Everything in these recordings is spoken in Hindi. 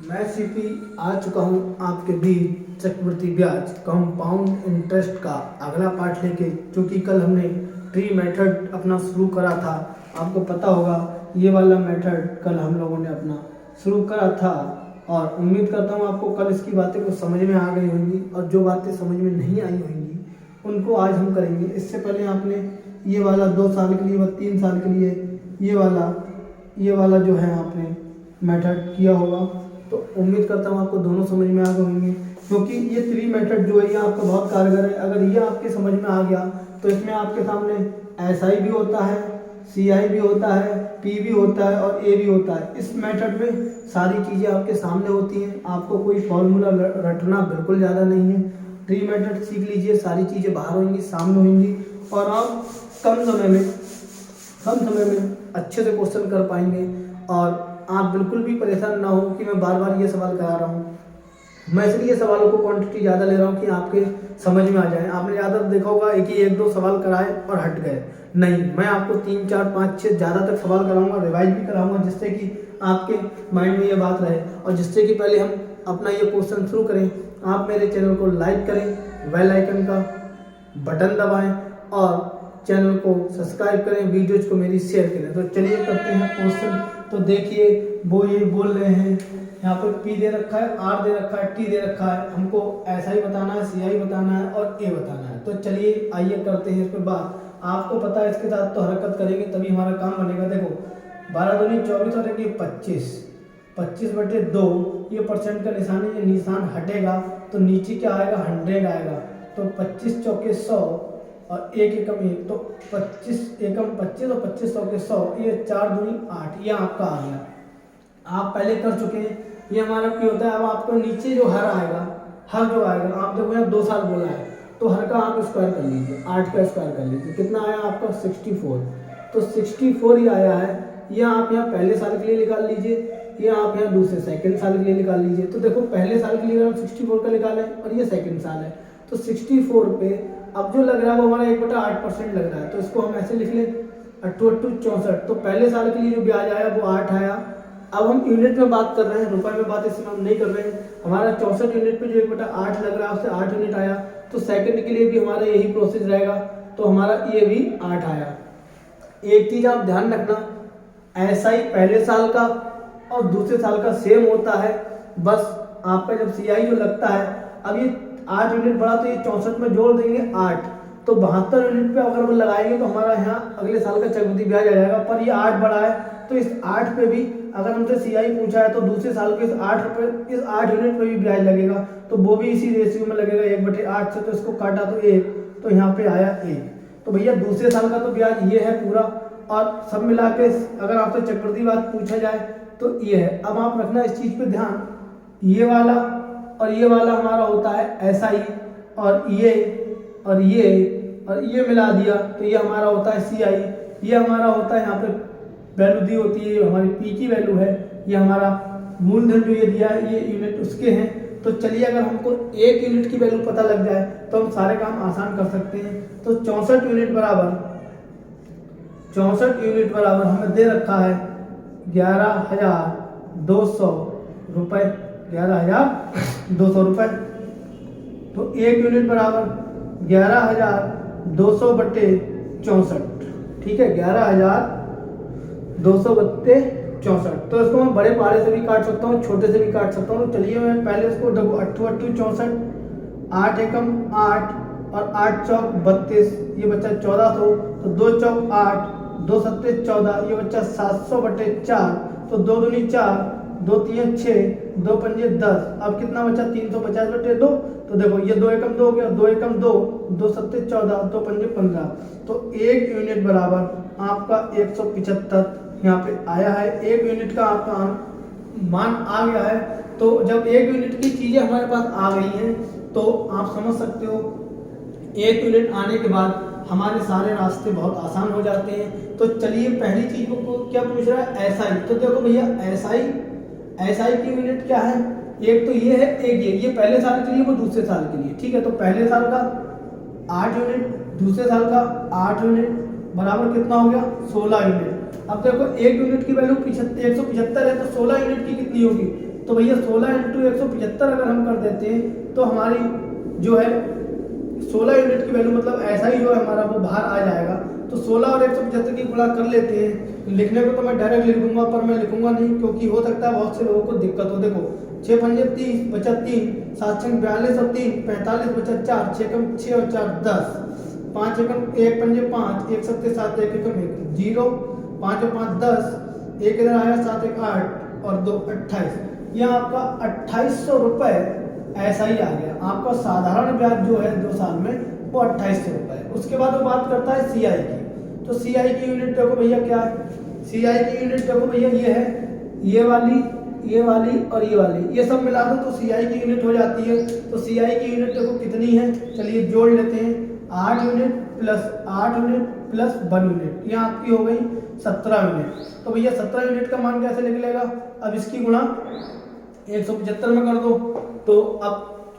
मैं सीपी आ चुका हूँ आपके बीच चक्रवृद्धि ब्याज कंपाउंड इंटरेस्ट का अगला पार्ट लेके, क्योंकि कल हमने ट्री मेथड अपना शुरू करा था। आपको पता होगा ये वाला मेथड कल हम लोगों ने अपना शुरू करा था और उम्मीद करता हूँ आपको कल इसकी बातें कुछ समझ में आ गई होंगी और जो बातें समझ में नहीं आई होंगी उनको आज हम करेंगे। इससे पहले आपने ये वाला 2 साल के लिए व 3 साल के लिए ये वाला जो है आपने मेथड किया होगा, तो उम्मीद करता हूँ आपको दोनों समझ में आ गए होंगे, क्योंकि ये 3 मेथड जो है ये आपका बहुत कारगर है। अगर ये आपके समझ में आ गया तो इसमें आपके सामने SI भी होता है, CI भी होता है, P भी होता है और A भी होता है। इस मेथड में सारी चीज़ें आपके सामने होती हैं, आपको कोई फॉर्मूला रटना बिल्कुल ज़्यादा नहीं है। ट्री मेथड सीख लीजिए, सारी चीज़ें बाहर होंगी, सामने होंगी और आप कम समय में अच्छे से क्वेश्चन कर पाएंगे। और आप बिल्कुल भी परेशान ना हो कि मैं बार बार ये सवाल करा रहा हूँ। मैं इसलिए सवालों को क्वांटिटी ज़्यादा ले रहा हूँ कि आपके समझ में आ जाए। आपने ज़्यादा देखा होगा एक ही 1-2 सवाल कराए और हट गए, नहीं, मैं आपको 3, 4, 5, 6 ज़्यादा तक सवाल कराऊंगा, रिवाइज भी कराऊंगा, जिससे कि आपके माइंड में ये बात रहे। और जिससे कि पहले हम अपना ये क्वेश्चन शुरू करें, आप मेरे चैनल को लाइक करें, बेल आइकन का बटन दबाएं और चैनल को सब्सक्राइब करें, वीडियोज को मेरी शेयर करें। तो चलिए करते हैं क्वेश्चन। तो देखिए वो ये बोल रहे हैं, यहाँ पे P दे रखा है, R दे रखा है, T दे रखा है, हमको SI बताना है, CI बताना है और A बताना है। तो चलिए आइए करते हैं इस पर बात। आपको पता है इसके साथ तो हरकत करेंगे तभी हमारा काम बनेगा। देखो 12 दूनी 24 और ये 25/2, ये परसेंट का निशान है, ये निशान हटेगा तो नीचे क्या आएगा, 100 आएगा। तो 25 चौके 100 और 1 एकम 1, तो 25 एकम 25 और 25 चौके 100, ये 4 दूनी 8, ये आपका आ गया। आप पहले कर चुके हैं, ये हमारा क्या होता है। अब आपको नीचे जो हर आएगा, हर जो आएगा, आप देखो यहाँ 2 साल बोला है तो हर का आप स्क्वायर कर लीजिए, 8 का स्क्वायर कर लीजिए, कितना आया आपका 64। तो 64 ही आया है। ये आप यहाँ पहले साल के लिए निकाल लीजिए, ये आप यहाँ दूसरे सेकंड साल के लिए निकाल लीजिए। तो देखो पहले साल के लिए हम 64 का निकालें और ये सेकंड साल है, तो 64 पे अब जो लग रहा है वो हमारा 1/8% लग रहा है। तो इसको हम ऐसे लिख लें 8×8 = 64। तो पहले साल के लिए जो ब्याज आया वो 8 आया। अब हम यूनिट में बात कर रहे हैं, रुपए में बात इसमें हम नहीं कर रहे हैं। हमारा 64 यूनिट पे जो 1/8 लग रहा है उससे 8 यूनिट आया। तो सेकंड के लिए भी हमारा यही प्रोसेस रहेगा, तो हमारा ये भी 8 आया। एक चीज आप ध्यान रखना, SI पहले साल का और दूसरे साल का सेम होता है, बस आपका जब CI जो लगता है, अब ये 8 यूनिट बढ़ा तो ये 64 में जोड़ देंगे 8, तो 72 यूनिट पे अगर हम लगाएंगे तो हमारा यहाँ अगले साल का चक्रवृद्धि ब्याज आ जाएगा। पर ये 8 बढ़ा है तो इस 8 पे भी अगर हमसे CI पूछा है तो दूसरे साल के इस 8 यूनिट पे भी ब्याज लगेगा, तो वो भी इसी रेशियो में लगेगा 1/8 से। तो इसको काटा तो 1, तो यहाँ पे आया 1। तो भैया दूसरे साल का तो ब्याज ये है पूरा, और सब मिला के अगर आपसे चक्रवृद्धि बात पूछा जाए तो ये है। अब आप रखना इस चीज पे ध्यान, ये वाला और ये वाला हमारा होता है SI, और ये मिला दिया तो ये हमारा होता है CI। ये हमारा होता है, यहाँ पे वैल्यू दी होती है, हमारी P की वैल्यू है, ये हमारा मूलधन जो ये दिया है ये यूनिट उसके हैं। तो चलिए अगर हमको 1 यूनिट की वैल्यू पता लग जाए तो हम सारे काम आसान कर सकते हैं। तो 64 यूनिट बराबर हमें दे रखा है 11,200 रुपए, 11,200 रुपए। तो 1 यूनिट बराबर 11,200/64, ठीक है, 11,200/64। तो इसको मैं बड़े पारे से भी काट सकता हूँ, छोटे से भी काट सकता हूँ। तो चलिए मैं पहले इसको 8×8 = 64, 8 एकम 8 और 8 चौक 32, ये बच्चा 1400। तो 2 चौक 8, 2 सत्ते 14, ये बच्चा 700/4। तो 2 दूनी 4, 2 तीन 6, 2 पंजे 10। अब कितना बचा 350/2। तो देखो ये 2 एकम 2 हो गया, 2 एकम 2, 2 सत्ते 14, 2 पंजे 15। तो 1 यूनिट बराबर आपका 175 यहाँ पे आया है। 1 यूनिट का आपका मान आ गया है। तो जब 1 यूनिट की चीजें हमारे पास आ गई हैं तो आप समझ सकते हो 1 यूनिट आने के बाद हमारे सारे रास्ते बहुत आसान हो जाते हैं। तो चलिए पहली चीज को क्या पूछ रहा है, SI। तो देखो भैया SI की यूनिट क्या है, एक तो ये है, एक ये पहले साल के लिए, वो दूसरे साल के लिए, ठीक है। तो पहले साल का 8 यूनिट, दूसरे साल का 8 यूनिट बराबर कितना हो गया 16 यूनिट। अब देखो 1 यूनिट की वैल्यू 175 है, तो 16 यूनिट की कितनी होगी तो भैया 16 इंटू 175 अगर हम कर देते हैं तो हमारी जो है 16 यूनिट की वैल्यू मतलब ऐसा ही जो है हमारा वो बाहर आ जाएगा। तो 16 और 175 की गुणा कर लेते हैं। लिखने को तो मैं डायरेक्ट लिख दूंगा पर मैं लिखूंगा नहीं, क्योंकि हो सकता है बहुत से लोगों को दिक्कत हो। देखो 6 पंजे 30 बचा 3, 7 छंग 42 और 3 45 बचा 4, 6 कम 6 और 4 10, 5 एकम 1 पंजे 5, 1 सत्ते 7, 1 एकम 1 0, 5 और 5 10, 1 इधर आया 7 1 8 और 2 28। यहाँ आपका 2800 रुपये ऐसा ही आ गया। आपका साधारण ब्याज जो है 2 साल में वो 2800 रुपये। उसके बाद वो बात करता है सीआई की। तो सीआई की यूनिट देखो भैया क्या है। सीआई की यूनिट देखो भैया ये है, ये वाली और ये वाली, ये सब मिला दो तो सीआई की यूनिट हो जाती है। तो सीआई की यूनिट देखो कितनी है, चलिए जोड़ लेते हैं। 8 unit plus 8 unit plus 1 unit, ये आपकी हो गई 17 यूनिट। तो भैया 17 यूनिट का मान कैसे निकलेगा। अब इसकी गुणा 175 में कर दो। तो अब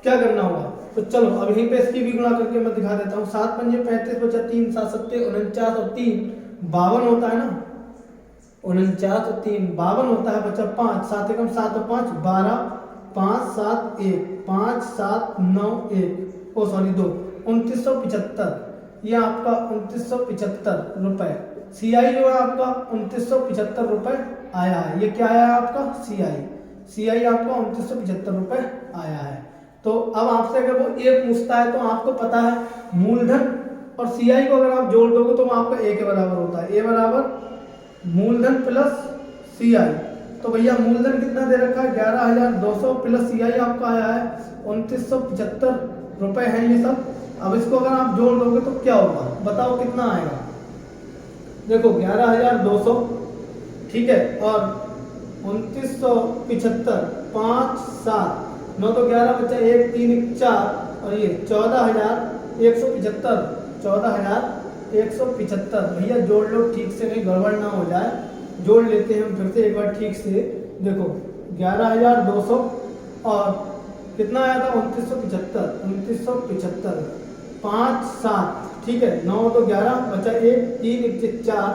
क्या करना होगा, तो चलो अब यहीं पे इसकी भी गुणा करके मैं दिखा देता हूँ। 7 पंजे 35 बचा 3, 7 सत्ते 49 और 3 52 होता है ना, 49 और 3 52 होता है, बचा 5, 7 एकम 7 और 5 12, 5 7 1, 5 7 9 1 ओ सॉरी 2, 2975। ये आपका 2975 रुपए सीआई जो है आपका 2975 रुपए आया है। ये क्या आया है आपका सीआई आपका 2975 रुपए आया है। तो अब आपसे अगर वो ए पूछता है तो आपको पता है मूलधन और सीआई को अगर आप जोड़ दोगे तो वो आपका ए के बराबर होता है। ए बराबर मूलधन प्लस सीआई। तो भैया मूलधन कितना दे रखा है 11,200 प्लस सीआई आपका आया है 2975 रुपए है ये सब। अब इसको अगर आप जोड़ दोगे तो क्या होगा, बताओ कितना आएगा। देखो 11,200 ठीक है और 2975 5 7 9 तो 11 बचा 1 3 1 4 और ये 14,175 14,175। भैया जोड़ लो ठीक से, कहीं गड़बड़ ना हो जाए। जोड़ लेते हैं हम फिर से एक बार ठीक से। देखो 11,200 और कितना आया था 2975 5 7 ठीक है 9 तो 11 बचा 1 3 1 4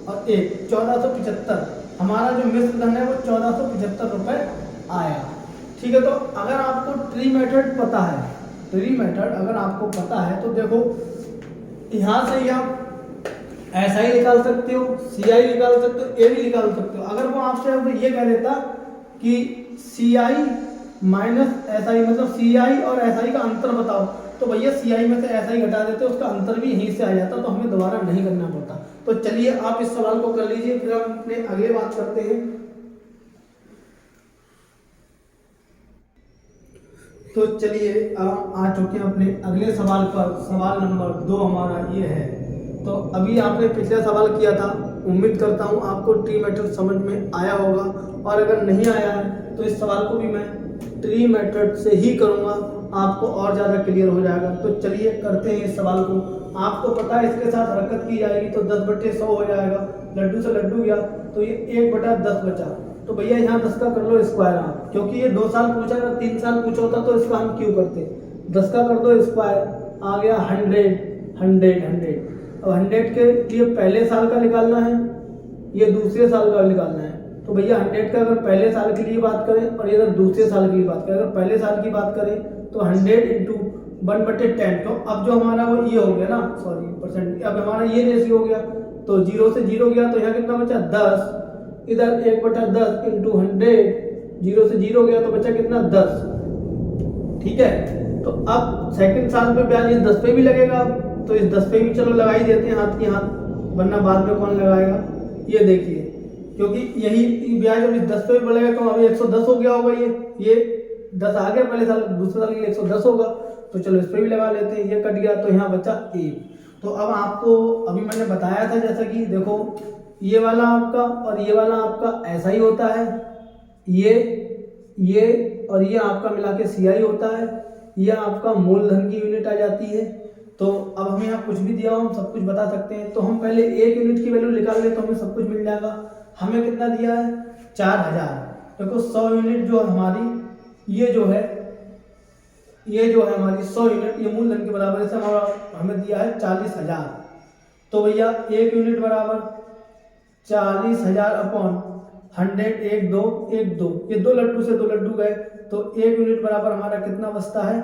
और 1 1475। हमारा जो मिश्र धन है वो 1475 रुपए आया। ठीक है, तो अगर आपको ट्री मेथड पता है, ट्री मेथड अगर आपको पता है तो देखो यहाँ से ही आप ऐसा ही निकाल सकते हो, सीआई निकाल सकते हो, ए भी निकाल सकते हो। अगर वो आपसे अब ये कह देता कि सीआई माइनस एसआई मतलब सीआई और एसआई का अंतर बताओ, तो भैया सीआई में से एसआई घटा देते, उसका अंतर भी यहीं से आ जाता, तो हमें दोबारा नहीं करना पड़ता। तो चलिए आप इस सवाल को कर लीजिए, फिर हम अपने अगले बात करते हैं। तो चलिए अब आ चुके हैं अपने अगले सवाल पर। सवाल नंबर 2 हमारा ये है। तो अभी आपने पिछला सवाल किया था, उम्मीद करता हूँ आपको ट्री मेथड समझ में आया होगा, और अगर नहीं आया है तो इस सवाल को भी मैं ट्री मेथड से ही करूँगा, आपको और ज़्यादा क्लियर हो जाएगा। तो चलिए करते हैं इस सवाल को। आपको पता है इसके साथ हरकत की जाएगी तो 10/100 हो जाएगा, लड्डू से लड्डू गया तो ये 1/10 बचा। तो भैया यहाँ 10 का कर लो स्क्वायर आप, क्योंकि ये 2 साल पूछा था, 3 साल पूछा होता तो इसका हम क्यों करते। 10 का कर दो स्क्वायर, आ गया 100। अब 100 के लिए पहले साल का निकालना है, ये दूसरे साल का निकालना है। तो भैया 100 का अगर पहले साल के लिए बात करें और अगर दूसरे साल के लिए बात करें, अगर पहले साल की बात करें तो 100 इंटू 1/10। तो अब जो हमारा वो ये हो गया ना, सॉरी परसेंट, अब हमारा ये रेशियो हो गया, तो 0 से 0 गया तो यहाँ कितना बचा 10, इधर 1/10 इंटू 100, 0 से 0 गया तो बचा कितना 10। ठीक है, तो अब सेकंड साल पे ब्याज इस 10 पे भी लगेगा, तो इस 10 पे भी चलो लगा ही देते हैं हाथ की हाथ, वरना बाद में कौन लगाएगा। ये देखिए, क्योंकि यही ब्याज अब इस 10 पे भी बढ़ेगा तो अभी 110 हो गया होगा। ये 10 आ गया पहले साल, दूसरे साल के लिए 110 होगा, तो चलो इस पे भी लगा लेते हैं। ये कट गया तो यहाँ बचा 1। तो अब आपको अभी मैंने बताया था जैसा कि देखो ये वाला आपका और ये वाला आपका ऐसा ही होता है, ये और ये आपका मिला के सीआई होता है, ये आपका मूलधन की यूनिट आ जाती है। तो अब हमें यहाँ कुछ भी दिया हो हम सब कुछ बता सकते हैं। तो हम पहले एक यूनिट की वैल्यू निकाल ले तो हमें सब कुछ मिल जाएगा। हमें कितना दिया है 4000। देखो 100 यूनिट जो हमारी ये जो है हमारी 100 यूनिट ये मूलधन के बराबर है, हमारा हमें दिया है 40,000। तो भैया एक यूनिट बराबर 40,000 अपॉन 100 1 2 1 2, ये 2 लड्डू से 2 लड्डू गए, तो 1 यूनिट बराबर हमारा कितना बचता है?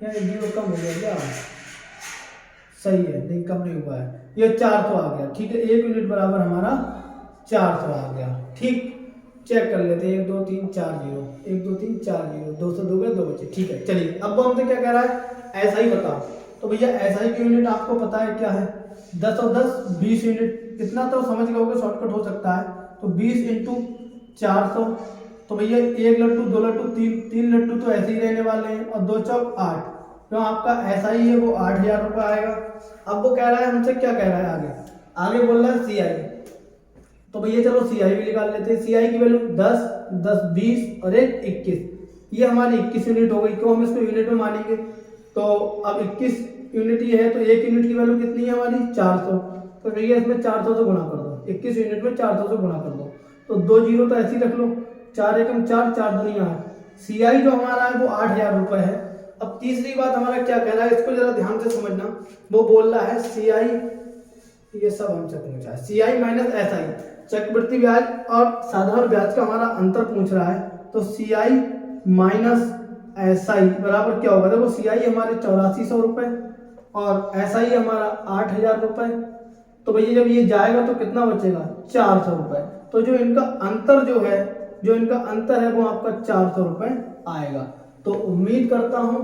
या 0 कम हो गया क्या? सही है, नहीं कम नहीं हुआ है, ये 400 आ गया। ठीक है, 1 यूनिट बराबर हमारा 400 आ गया। ठीक, चेक कर लेते हैं। 1 2 3 4 0, 1 2 3 4 0, 2 से 2 गए, 2 बचे। ठीक है, चलिए अब वो हमसे क्या कह रहा है? SI बताओ। तो भैया SI की यूनिट आपको पता है क्या है? 10 और 10 20 यूनिट। इतना तो समझ गए, शॉर्टकट हो सकता है। तो 20 इंटू 400, तो भैया 1 लड्डू 2 लड्डू 3 लड्डू तो ऐसे ही रहने वाले हैं, और 2 चौक 8, तो आपका SI है वो 8000 रुपये आएगा। अब वो कह रहा है हमसे, क्या कह रहा है आगे? आगे बोल रहा है CI। तो भैया चलो CI भी निकाल लेते हैं। CI की वैल्यू 10 10 20 और 1 21, ये हमारी 21 यूनिट हो गई। क्यों हम इसको यूनिट में मानेंगे? तो अब 21 यूनिट ये है, तो 1 यूनिट की वैल्यू कितनी है हमारी? 400। तो भैया इसमें 400 से गुणा कर दो, 21 यूनिट में 400 से गुणा कर दो, तो 2 जीरो तो ऐसे ही रख लो, 4 एकम 4, 4 दूनी 8। CI जो हमारा है वो 8000 रुपये है। अब तीसरी बात हमारा क्या कह रहा है, इसको जरा ध्यान से समझना। वो बोल रहा है CI, ये सब हमसे पूछा है, CI माइनस SI, चक्रवृद्धि ब्याज और साधारण ब्याज का हमारा अंतर पूछ रहा है। तो CI माइनस SI बराबर क्या होगा? देखो CI हमारे 8400 रुपये और SI हमारा 8000 रुपये। तो भैया जब ये जाएगा तो कितना बचेगा? 400 रुपये। तो जो इनका अंतर है वो आपका 400 रुपये आएगा। तो उम्मीद करता हूं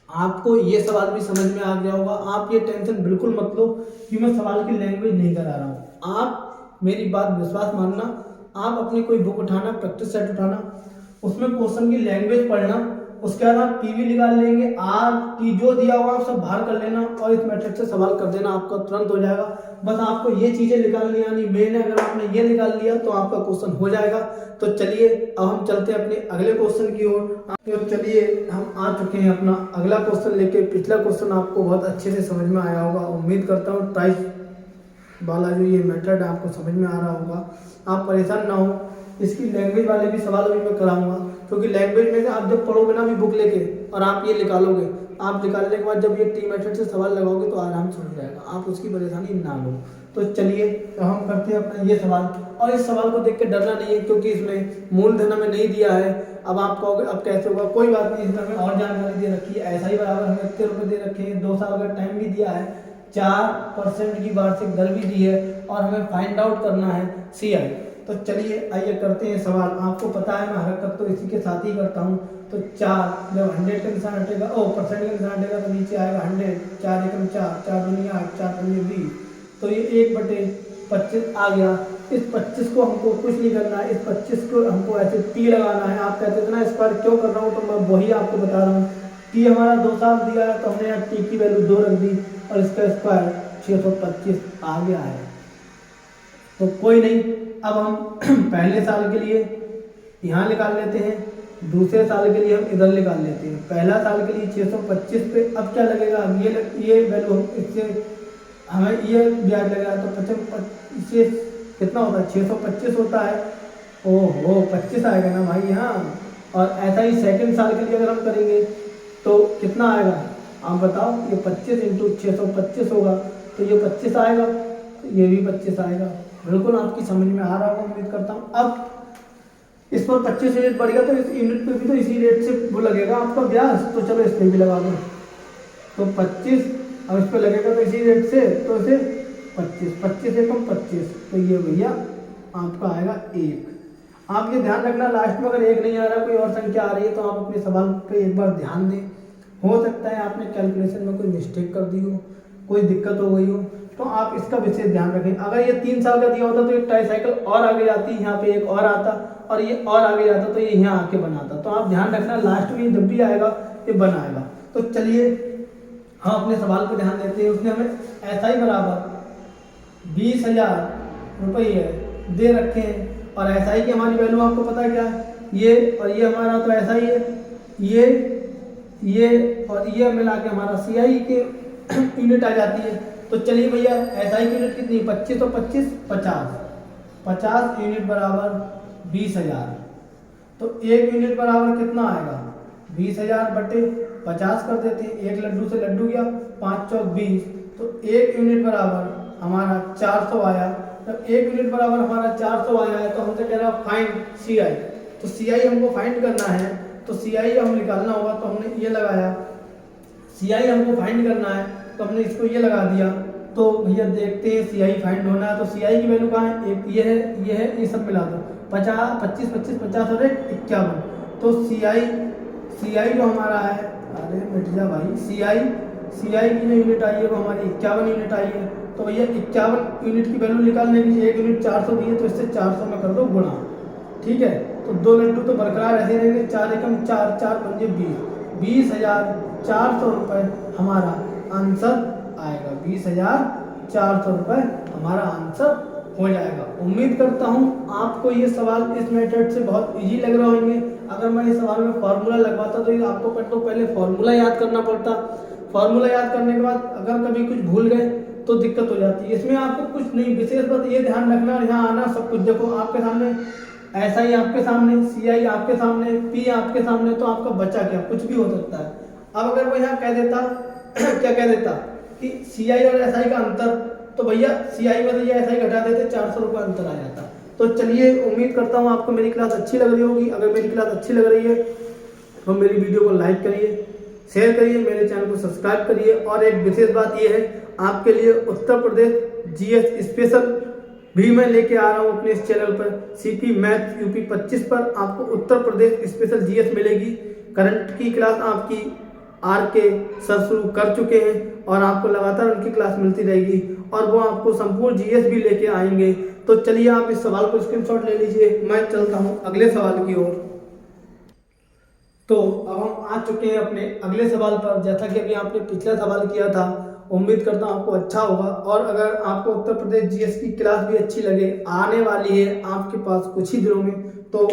आपको ये सवाल भी समझ में आ गया होगा। आप ये टेंशन बिल्कुल मत लो कि मैं सवाल की लैंग्वेज नहीं करा रहा हूँ। आप मेरी बात विश्वास मानना, आप अपनी कोई बुक उठाना, प्रैक्टिस सेट उठाना, उसमें क्वेश्चन की लैंग्वेज पढ़ना, उसके बाद आप PV निकाल लेंगे, आपकी जो दिया हुआ आप सब बाहर कर लेना और इस मेथड से सवाल कर देना, आपका तुरंत हो जाएगा। बस आपको ये चीजें निकालनी आनी मेन है। अगर आपने ये निकाल लिया तो आपका क्वेश्चन हो जाएगा। तो चलिए अब हम चलते हैं अपने अगले क्वेश्चन की ओर। तो चलिए हम आ चुके हैं अपना अगला क्वेश्चन लेके। पिछला क्वेश्चन आपको बहुत अच्छे से समझ में आया होगा, उम्मीद करता हूँ ट्राइस वाला जो ये मेथड है आपको समझ में आ रहा होगा। आप परेशान ना हो, इसकी लैंग्वेज वाले भी सवाल अभी मैं कराऊंगा, क्योंकि लैंग्वेज में आप जब पढ़ोगे ना भी बुक लेके और आप ये निकालोगे, आप निकालने के बाद जब ये टी मेथड से सवाल लगाओगे तो आराम से हो जाएगा, आप उसकी परेशानी ना लो। तो चलिए तो हम करते हैं अपना ये सवाल, और इस सवाल को देख के डरना नहीं है क्योंकि इसमें मूलधन हमें नहीं दिया है। अब आप कहोगे अब कैसे होगा, कोई बात नहीं, इसमें हमें और जानकारी दे रखी है। ऐसा ही बराबर हमें इतने रुपये दे रखे हैं, 2 साल का टाइम भी दिया है, 4% की वार्षिक दर भी दी है और हमें फाइंड आउट करना है CI। तो चलिए आइए करते हैं सवाल। आपको पता है मैं हरकत तो इसी के साथ ही करता हूँ। तो 4 जब 100 का निशान हटेगा, परसेंट का निशान हटेगा तो नीचे आएगा 100, 4 एकम 4, 4 दूनी 8, 4 पंजे 20, तो ये 1/25 आ गया। इस 25 को हमको कुछ नहीं करना है, इस 25 को हमको ऐसे T लगाना है। आप कहते इतना स्क्वायर क्यों कर रहा हूँ, तो मैं वही आपको बता रहा हूँ। T हमारा 2 साल दिया है तो हमने यहाँ T की वैल्यू 2 रख दी और इसका स्क्वायर 625 आ गया है। तो कोई नहीं, अब हम पहले साल के लिए यहाँ निकाल लेते हैं, दूसरे साल के लिए हम इधर निकाल लेते हैं। पहला साल के लिए 625 पे अब क्या लगेगा, अब ये वैल्यू इससे हमें ये ब्याज लगेगा तो 55 से कितना होता है, 625 होता है। ओहो 25 आएगा ना भाई यहाँ। और ऐसा ही सेकंड साल के लिए अगर हम करेंगे तो कितना आएगा आप बताओ, ये 25 इंटू 625 होगा तो ये 25 आएगा, ये भी 25 आएगा। बिल्कुल आपकी समझ में आ रहा होगा उम्मीद करता हूँ। अब इस पर 25 यूनिट बढ़ गया तो इस यूनिट पे भी तो इसी रेट से वो लगेगा आपका ब्याज, तो चलो इस पर भी लगा दो। तो 25 अब इस पर लगेगा तो इसी रेट से, तो इसे 25 एकम 25, तो ये भैया आपका आएगा 1। आप ये ध्यान रखना लास्ट में अगर 1 नहीं आ रहा, कोई और संख्या आ रही है तो आप अपने सवाल पे एक बार ध्यान दें। हो सकता है आपने कैलकुलेशन में कोई मिस्टेक कर दी हो, कोई दिक्कत हो गई हो, तो आप इसका विशेष ध्यान रखें। अगर ये 3 साल का दिया होता तो एक ट्राईसाइकिल और आगे जाती, यहाँ पे एक और आता और ये और आगे जाता तो ये यहाँ आके बनाता। तो आप ध्यान रखना लास्ट में जब भी आएगा ये बनाएगा। तो चलिए हम अपने सवाल पर ध्यान देते हैं। उसने हमें SI बराबर 20,000 रुपये दे रखे हैं और SI की हमारी वैल्यू आपको पता है क्या है, ये और ये हमारा तो SI है, ये और ये मिला के हमारा CI के यूनिट आ जाती है। तो चलिए भैया SI की यूनिट कितनी, 25 तो 25 50 यूनिट बराबर 20,000। तो 1 यूनिट बराबर कितना आएगा, 20,000 बटे 50 कर देते हैं, 1 लड्डू से लड्डू गया, 5 चौक 20, तो 1 यूनिट बराबर हमारा 400 आया। जब 1 यूनिट बराबर हमारा 400 आया है तो हमसे कह रहा है फाइंड सी आई। तो सी आई हमको फाइंड करना है, तो सी आई हम निकालना होगा, तो हमने ये लगाया। सी आई हमको फाइंड करना है तो हमने इसको ये लगा दिया। तो भैया देखते हैं सी आई फाइंड होना है, तो सी आई की वैल्यू कहाँ है, एक ये है, ये है, ये सब मिला दो, 50 25 25 50 और 51। तो सी आई जो हमारा है, अरे मिट जा भाई, सी आई की जो यूनिट आई है वो हमारी 51 यूनिट आई है। तो भैया 51 यूनिट की वैल्यू निकालने की, 1 यूनिट 400 दी है तो इससे 400 में कर दो गुणा, ठीक है। तो 2 लड्डू तो बरकरार ऐसे रहेंगे, 4 एकम 4, 4 पंजे 20,400 रुपये हमारा आंसर आएगा। 20,400 रुपये हमारा आंसर हो जाएगा। उम्मीद करता हूँ आपको ये सवाल इस मेथड से बहुत इजी लग रहे होंगे। अगर मैं इस सवाल में फार्मूला लगवाता तो ये आपको पहले फार्मूला याद करना पड़ता। फार्मूला याद करने के बाद अगर कभी कुछ भूल गए तो दिक्कत हो जाती है। इसमें आपको कुछ नहीं, विशेष बात ये ध्यान रखना, यहाँ आना सब कुछ देखो आपके सामने, ऐसा ही आपके सामने, सी आई आपके सामने, पी आपके सामने, तो आपका बचा क्या, कुछ भी हो सकता है। अब अगर वो यहाँ कह देता क्या कह देता कि सी आई और एस आई का अंतर, तो भैया सी आई में एस आई घटा देते, 400 रुपये अंतर आ जाता। तो चलिए, उम्मीद करता हूँ आपको मेरी क्लास अच्छी लग रही होगी। अगर मेरी क्लास अच्छी लग रही है तो मेरी वीडियो को लाइक करिए, शेयर करिए, मेरे चैनल को सब्सक्राइब करिए। और एक विशेष बात यह है, आपके लिए उत्तर प्रदेश जीएस स्पेशल भी मैं लेके आ रहा हूँ अपने इस चैनल पर। सीपी मैथ यूपी 25 पर आपको उत्तर प्रदेश स्पेशल जीएस मिलेगी। करंट की क्लास आपकी आर के सर शुरू कर चुके हैं और आपको लगातार उनकी क्लास मिलती रहेगी और वो आपको संपूर्ण जीएस भी लेके आएंगे। तो चलिए, आप इस सवाल को स्क्रीनशॉट ले लीजिए। मैं चलता हूँ अगले सवाल की ओर। तो अब हम आ चुके हैं अपने अगले सवाल पर। जैसा कि अभी आपने पिछला सवाल किया था, उम्मीद करता हूँ आपको अच्छा होगा। और अगर आपको उत्तर प्रदेश जीएस की क्लास भी अच्छी लगे, आने वाली है आपके पास कुछ ही दिनों में, तो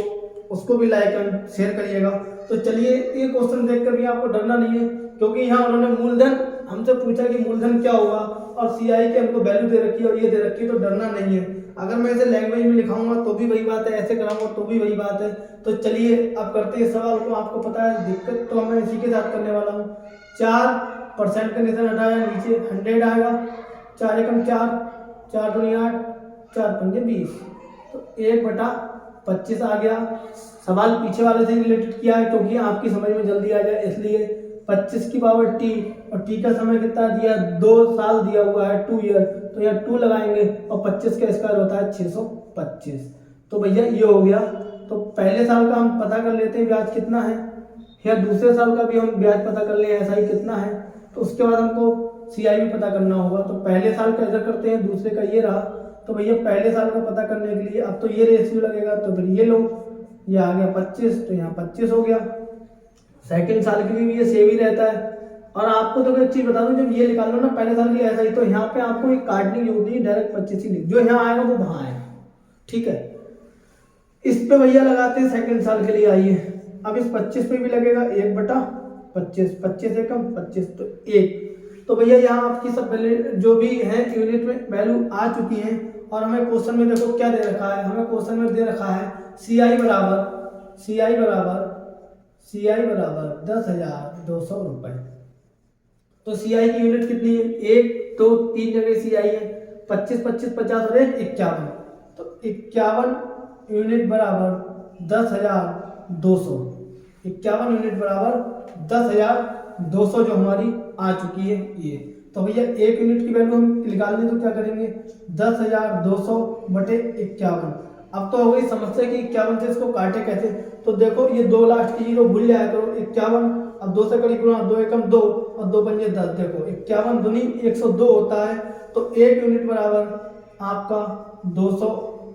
उसको भी लाइक एंड शेयर करिएगा। तो चलिए, ये क्वेश्चन देखकर भी आपको डरना नहीं है, क्योंकि यहाँ उन्होंने मूलधन हमसे पूछा कि मूलधन क्या होगा और सीआई की हमको वैल्यू दे रखी है और ये दे रखी है, तो डरना नहीं है। अगर मैं इसे लैंग्वेज में लिखाऊंगा तो भी वही बात है, ऐसे कराऊंगा तो भी वही बात है। तो चलिए, अब करते हैं सवाल को। आपको पता है दिक्कत तो मैं इसी के साथ करने वाला हूँ। 4% का निशान हटाया, नीचे 100 आएगा, 4 एकम 4, 4 दूनी 8, 4 पंजे 20, तो 1/25 आ गया। सवाल पीछे वाले से रिलेटेड किया है क्योंकि आपकी समझ में जल्दी आ जाए, इसलिए 25 की पावर टी, और टी का समय कितना दिया, 2 साल दिया हुआ है, 2 ईयर, तो यहाँ 2 लगाएंगे और 25 का स्क्वायर होता है 625। तो भैया ये हो गया। तो पहले साल का हम पता कर लेते हैं ब्याज कितना है, या दूसरे साल का भी हम ब्याज पता कर लें एस आई कितना है। तो उसके बाद हमको सी आई भी पता करना होगा। तो पहले साल का इधर करते हैं, दूसरे का ये रहा। तो भैया पहले साल का पता करने के लिए अब तो ये रेशियो लगेगा, तो फिर ये लो, ये आ गया 25, तो यहाँ 25 हो गया। सेकंड साल के लिए भी ये सेम ही रहता है। और आपको तो एक चीज बता दूं, जब ये निकाल लो ना पहले साल की ऐसा ही, तो यहाँ पे आपको एक काटने की जरूरत नहीं, डायरेक्ट 25 ही लिख, जो यहाँ आएगा वो वहां आएगा, ठीक है। इस पे भैया लगाते हैं सेकंड साल के लिए। आइए, अब इस 25 पे भी लगेगा 1/25, 25 एकम 25, तो 1। तो भैया यहाँ आपकी सब जो भी है यूनिट में वैल्यू आ चुकी है। और हमें क्वेश्चन में देखो क्या दे रखा है, हमें क्वेश्चन में दे रखा है सी आई बराबर 10,200 रुपए। तो सी आई की यूनिट कितनी है, 1 2 3 जगह सी आई है, 25 25 50 और 1 51। तो 51 यूनिट बराबर 10,200, 51 यूनिट बराबर 10,200 जो हमारी आ चुकी है ये। तो भैया 1 यूनिट की वैल्यू हम निकालनी, तो क्या करेंगे, 10,200 बटे 51। अब तो हो गई समस्या कि 51 से इसको काटे कैसे। तो देखो ये 2 लास्ट की जीरो भूल जाया करो, 51, अब 2 से कड़ी गुणा, 2 एकम 2 और 2 पंजे 10। देखो 51 दूनी 102 होता है। तो 1 यूनिट बराबर आपका 200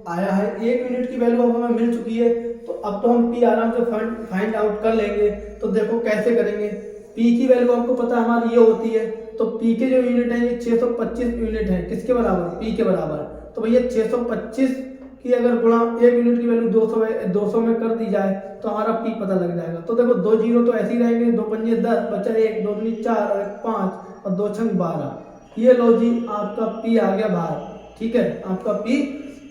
आया है। 1 यूनिट की वैल्यू अब हमें मिल चुकी है। तो अब तो हम पी आराम से फाइंड आउट कर लेंगे। तो देखो कैसे करेंगे, पी की वैल्यू आपको पता है हमारी ये होती है। तो पी के जो यूनिट है ये 625 यूनिट है, किसके बराबर, पी के बराबर। तो भैया 625 की अगर गुणा 1 यूनिट की वैल्यू 200 में कर दी जाए तो हमारा पी पता लग जाएगा। तो देखो 2 जीरो तो ऐसे ही रहेंगे, 2 पंजे 10, बचा 1, 2 दूनी 4 और 1 5 और 2 छंग 12। ये लो जी, आपका पी आ गया बाहर, ठीक है, आपका पी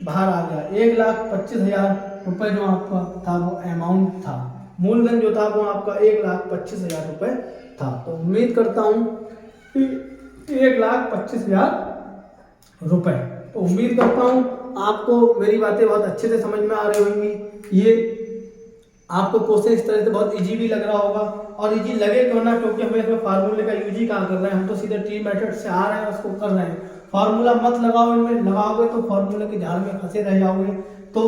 बाहर आ गया। 1,25,000 रुपए जो आपका था वो अमाउंट था, मूलधन जो था वो आपका 1,25,000 रुपए था। तो उम्मीद करता हूँ कि 1,25,000 रुपए तो उम्मीद करता हूँ आपको मेरी बातें बहुत अच्छे से समझ में आ रही होंगी। ये आपको क्वेश्चन इस तरह से बहुत इजी भी लग रहा होगा, और इजी लगे क्यों ना, क्योंकि हमें इसमें फार्मूले का यूज ही कहाँ कर रहे हैं, हम तो सीधे ट्री मेथड से आ रहे हैं, उसको कर रहे हैं। फार्मूला मत लगाओ, इनमें लगाओगे तो फार्मूले के जाल में फंसे रह जाओगे। तो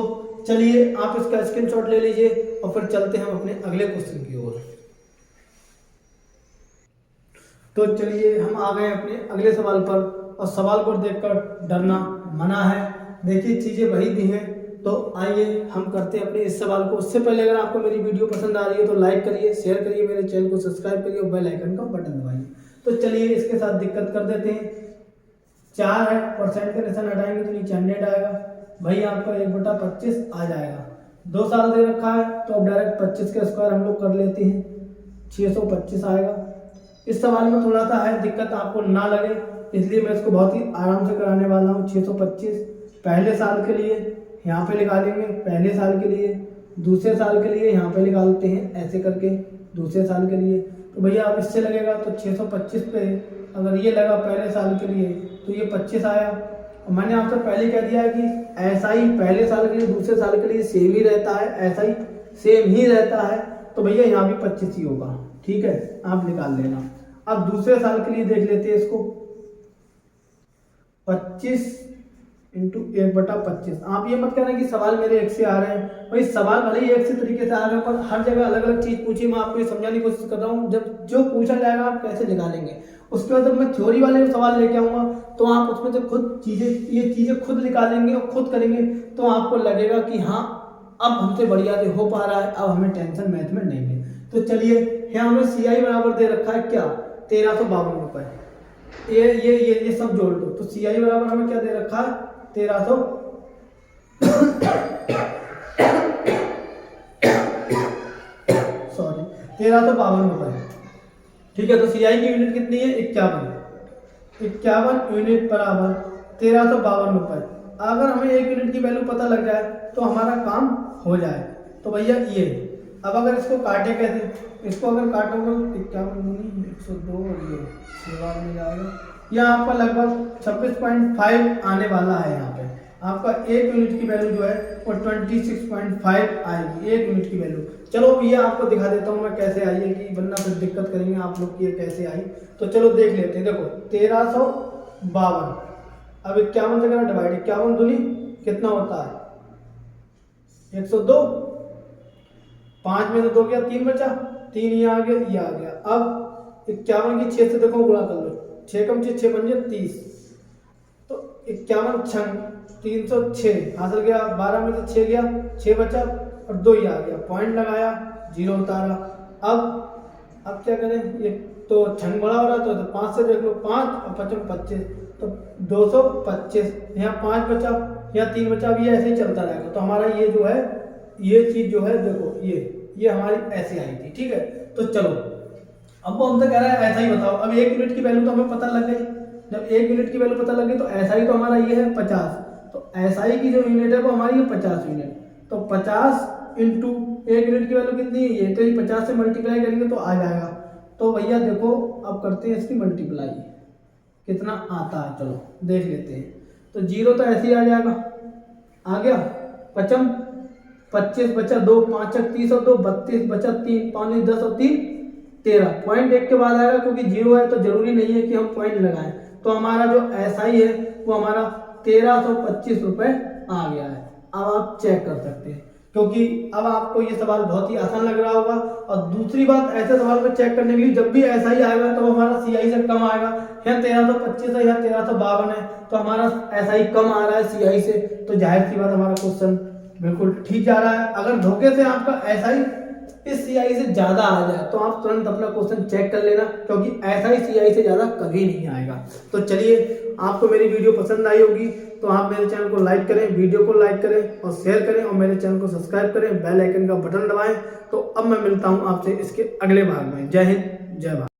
चलिए आप इसका स्क्रीनशॉट ले लीजिए और फिर चलते हैं अपने अगले क्वेश्चन की ओर। तो चलिए हम आ गए अपने अगले सवाल पर, और सवाल को देखकर डरना मना है। देखिए चीजें वही दी हैं, तो आइए हम करते हैं अपने इस सवाल को। उससे पहले अगर आपको मेरी वीडियो पसंद आ रही है तो लाइक करिए, शेयर करिए, मेरे चैनल को सब्सक्राइब करिए और बेल आइकन का बटन दबाइए। तो चलिए इसके साथ दिक्कत कर देते हैं। 4 है, परसेंट का निशान हटाएंगे तो नीचे 100 आएगा, भाई आपका 1/25 आ जाएगा। 2 साल दे रखा है तो अब डायरेक्ट 25 का स्क्वायर हम लोग कर लेते हैं, 625 आएगा। इस सवाल में थोड़ा सा है दिक्कत, आपको ना लगे इसलिए मैं इसको बहुत ही आराम से कराने वाला हूँ। 625 पहले साल के लिए यहाँ पे निकालेंगे, पहले साल के लिए, दूसरे साल के लिए यहाँ पे निकालते हैं ऐसे करके, दूसरे साल के लिए। तो भैया अब इससे लगेगा तो 625 पे अगर ये लगा पहले साल के लिए तो ये 25 आया। और मैंने आपसे पहले कह दिया है कि ऐसा ही पहले साल के लिए दूसरे साल के लिए सेम ही रहता है, ऐसा ही सेम ही रहता है। तो भैया यहाँ भी 25 ही होगा, ठीक है, आप निकाल लेना। अब दूसरे साल के लिए देख लेते हैं इसको, 25 इंटू 1/25। आप ये मत कहना कि सवाल मेरे एक से आ रहे हैं, भाई सवाल भले ही एक से तरीके से आ रहे हैं पर हर जगह अलग अलग चीज पूछी। मैं आपको ये समझाने की कोशिश कर रहा हूँ, जब जो पूछा जाएगा आप कैसे निकालेंगे। उसके बाद जब मैं थ्योरी वाले सवाल लेके आऊंगा तो आप उसमें जब खुद ये चीजें खुद निकालेंगे और खुद करेंगे तो आपको लगेगा कि हाँ अब हमसे बढ़िया से हो पा रहा है, अब हमें टेंशन मैथ में नहीं है। तो चलिए यहाँ हमें CI बराबर दे रखा है क्या, 1352 रुपए। ये सब जोड़ दो तो CI बराबर हमें क्या दे रखा है, 1300 1352 रुपए, ठीक है। तो CI की यूनिट कितनी है, 51 यूनिट बराबर 1352 रुपए। अगर हमें 1 यूनिट की वैल्यू पता लग जाए तो हमारा काम हो जाए। तो भैया ये अब अगर इसको काटे कैसे, इसको अगर काटोगे 51 102 और ये बार में जाएगा, यह आपका लगभग 26.5 आने वाला है। यहाँ पे आपका 1 यूनिट की वैल्यू जो है वो 26.5 आएगी, 1 यूनिट की वैल्यू। चलो ये आपको दिखा देता हूँ मैं कैसे आई है, कि वरना फिर दिक्कत करेंगे आप लोग कि ये कैसे आई। तो चलो देख लेते हैं। देखो 1352, अब 51 से करना डिवाइड, 51 दूनी कितना होता है 102, 5 में से 2 गया, 3 बचा, 3 ये आ गया, ये आ गया। अब 51 की 6 से देखो गुणा कर लो, 6 कम 6 पंजे 30, तो 51 छंग 306 हासिल गया, 12 में से 6 गया, 6 बचा और 2 ही आ गया, पॉइंट लगाया, 0 उतारा। अब क्या करें, ये तो छंग बड़ा हो रहा तो 5 से देख लो, 5 और 5 25, तो 225, यहाँ 5 बचा, यहाँ 3 बचा, अब ये ऐसे ही चलता रहेगा। तो हमारा ये जो है, ये चीज जो है देखो ये हमारी ऐसे आई थी, ठीक है। तो चलो अब वो हमसे कह रहा है ऐसा ही बताओ। अब 1 यूनिट की वैल्यू तो हमें पता लग गई, जब 1 यूनिट की वैल्यू पता लग गई तो ऐसा ही तो हमारा ये है 50, तो ऐसा ही की जो यूनिट है वो हमारी है 50 यूनिट। तो 50 इंटू 1 यूनिट की वैल्यू कितनी है, ये तो ही 50 से मल्टीप्लाई करेंगे तो आ जाएगा। तो भैया देखो अब करते हैं इसकी मल्टीप्लाई, कितना आता है चलो देख लेते हैं। तो 0 तो ऐसे ही आ जाएगा, आ गया, 55 25 बचा 2, 5 30 और 2 32 बचा 3, 5 10 और 3 13, पॉइंट 1 के बाद आएगा क्योंकि 0 है तो जरूरी नहीं है कि हम पॉइंट लगाएं। तो हमारा जो SI है वो हमारा 1325 रुपए आ गया है। अब आप चेक कर सकते हैं, क्योंकि अब आपको ये सवाल बहुत ही आसान लग रहा होगा। और दूसरी बात, ऐसे सवाल में चेक करने के लिए जब भी ऐसा ही आएगा तो हमारा CI से कम आएगा। यहाँ 1325 है, यहाँ 1352 है, तो हमारा SI कम आ रहा है CI से, तो जाहिर सी बात हमारा क्वेश्चन बिल्कुल ठीक जा रहा है। अगर धोखे से आपका SI इस CI से ज्यादा आ जाए तो आप तुरंत अपना क्वेश्चन चेक कर लेना, क्योंकि SI CI से ज्यादा कभी नहीं आएगा। तो चलिए, आपको मेरी वीडियो पसंद आई होगी तो आप मेरे चैनल को लाइक करें, वीडियो को लाइक करें और शेयर करें और मेरे चैनल को सब्सक्राइब करें, बेल आइकन का बटन दबाएं। तो अब मैं मिलता हूं आपसे इसके अगले भाग में। जय हिंद, जय भारत।